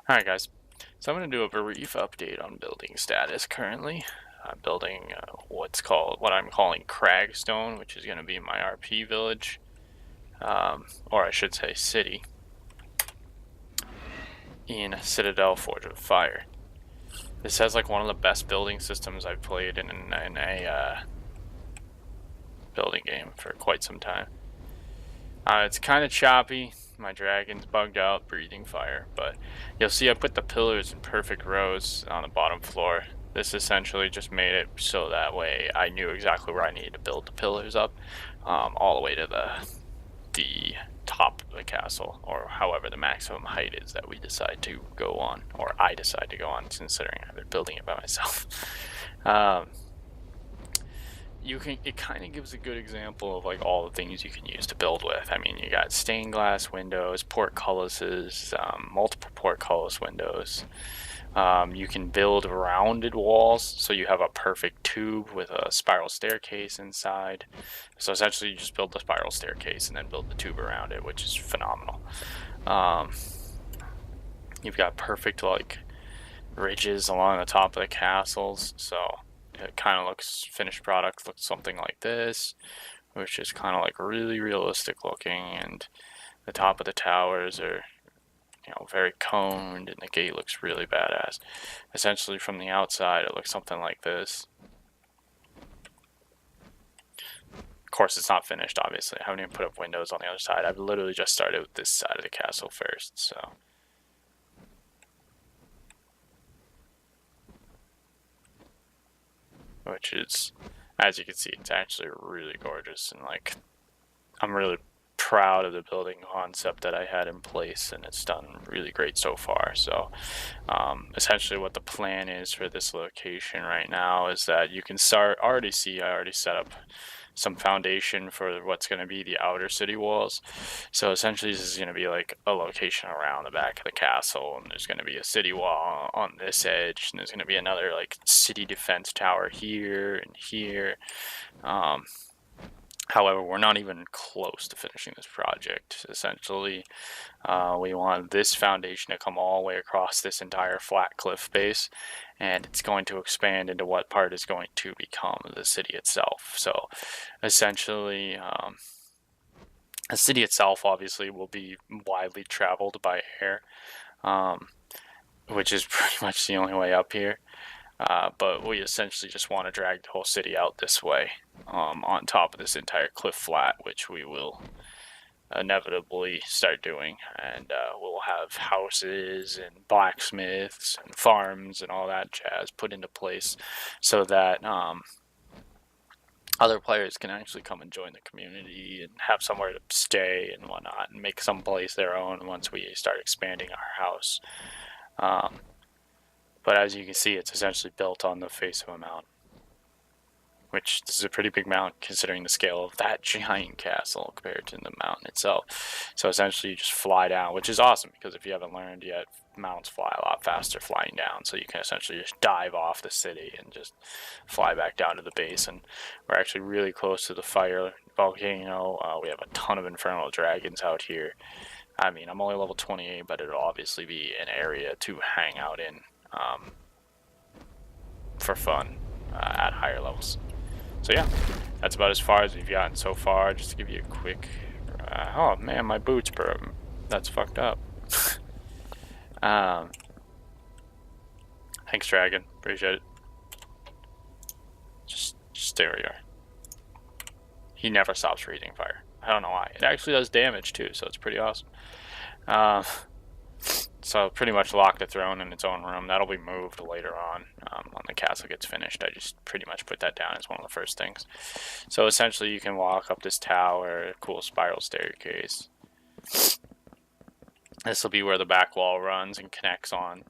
Alright guys, so I'm going to do a brief update on building status currently. I'm building what I'm calling Kragstone, which is going to be my RP village, or I should say city, in Citadel Forge of Fire. This has like one of the best building systems I've played in a building game for quite some time. It's kind of choppy. My dragon's bugged out, breathing fire, but you'll see I put the pillars in perfect rows on the bottom floor. This essentially just made it so that way I knew exactly where I needed to build the pillars up, all the way to the top of the castle, or however the maximum height is that we decide to go on, or I decide to go on, considering I've been building it by myself. It kind of gives a good example of like all the things you can use to build with. I mean, you got stained glass windows, portcullises, multiple portcullis windows. You can build rounded walls, so you have a perfect tube with a spiral staircase inside. So essentially you just build the spiral staircase and then build the tube around it, which is phenomenal. You've got perfect like ridges along the top of the castles, so it kind of looks, finished product looks something like this, which is kind of like really realistic looking, and the top of the towers are, you know, very coned, and the gate looks really badass. Essentially from the outside it looks something like this. Of course it's not finished, obviously. I haven't even put up windows on the other side. I've literally just started with this side of the castle first, so. Which is, as you can see, it's actually really gorgeous, and like, I'm really proud of the building concept that I had in place, and it's done really great so far. So essentially what the plan is for this location right now is that you can already see I already set up some foundation for what's going to be the outer city walls. So essentially this is going to be like a location around the back of the castle, and there's going to be a city wall on this edge, and there's going to be another like city defense tower here and here. However, we're not even close to finishing this project. Essentially, we want this foundation to come all the way across this entire flat cliff base, and it's going to expand into what part is going to become the city itself. So, essentially, the city itself obviously will be widely traveled by air, which is pretty much the only way up here. But we essentially just want to drag the whole city out this way, on top of this entire cliff flat, which we will inevitably start doing, and we'll have houses and blacksmiths and farms and all that jazz put into place so that other players can actually come and join the community and have somewhere to stay and whatnot, and make some place their own once we start expanding our house. But as you can see, it's essentially built on the face of a mountain, which this is a pretty big mountain considering the scale of that giant castle compared to the mountain itself. So essentially you just fly down, which is awesome, because if you haven't learned yet, mountains fly a lot faster flying down, so you can essentially just dive off the city and just fly back down to the base. And we're actually really close to the fire volcano. We have a ton of infernal dragons out here. I mean, I'm only level 28, but it'll obviously be an area to hang out in for fun at higher levels. So yeah, that's about as far as we've gotten so far. Just to give you a quick oh man, my boots, bro, that's fucked up. Thanks, dragon, appreciate it. Just stay where you are. He never stops breathing fire. I don't know why. It actually does damage too, so it's pretty awesome. So pretty much lock the throne in its own room. That'll be moved later on when the castle gets finished. I just pretty much put that down as one of the first things. So essentially you can walk up this tower, cool spiral staircase. This will be where the back wall runs and connects on.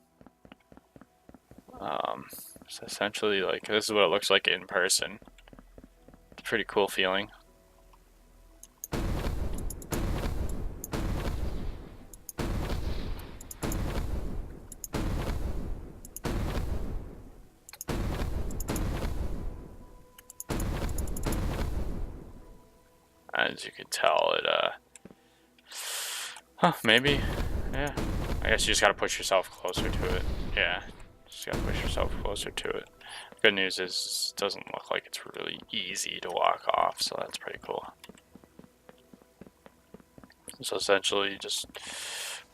So essentially, like, this is what it looks like in person. It's a pretty cool feeling. As you can tell, it maybe, yeah, I guess you just gotta push yourself closer to it. Yeah, just gotta push yourself closer to it. Good news is it doesn't look like it's really easy to walk off, so that's pretty cool. So essentially, you just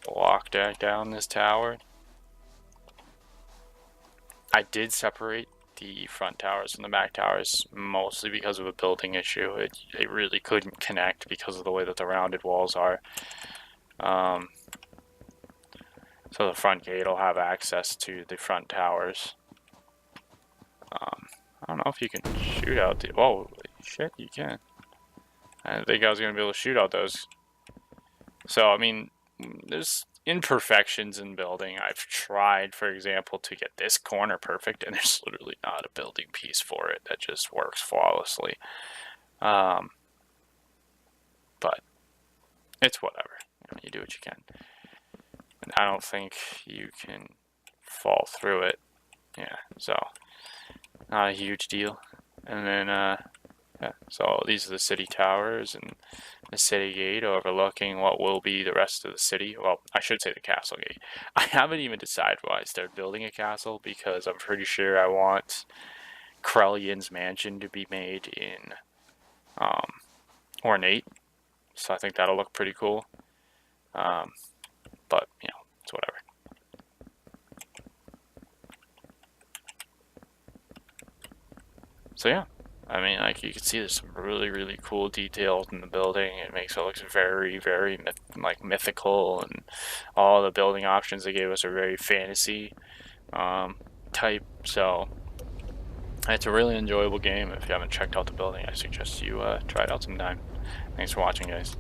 walk down this tower. I did separate the front towers from the back towers, mostly because of a building issue. It really couldn't connect because of the way that the rounded walls are. So the front gate will have access to the front towers. I don't know if you can shoot out the... Oh, shit, you can. I didn't think I was going to be able to shoot out those. So, I mean, there's imperfections in building. I've tried, for example, to get this corner perfect, and there's literally not a building piece for it that just works flawlessly. But it's whatever. You do what you can. And I don't think you can fall through it. Yeah, so not a huge deal. And then, yeah, so these are the city towers and the city gate overlooking what will be the rest of the city. Well, I should say the castle gate. I haven't even decided why I started building a castle because I'm pretty sure I want Krellion's mansion to be made in ornate. So I think that'll look pretty cool. But, you know, it's whatever. So yeah, I mean, like you can see, there's some really cool details in the building. It makes it look very mythical, and all the building options they gave us are very fantasy type. So it's a really enjoyable game. If you haven't checked out the building, I suggest you try it out sometime. Thanks for watching, guys.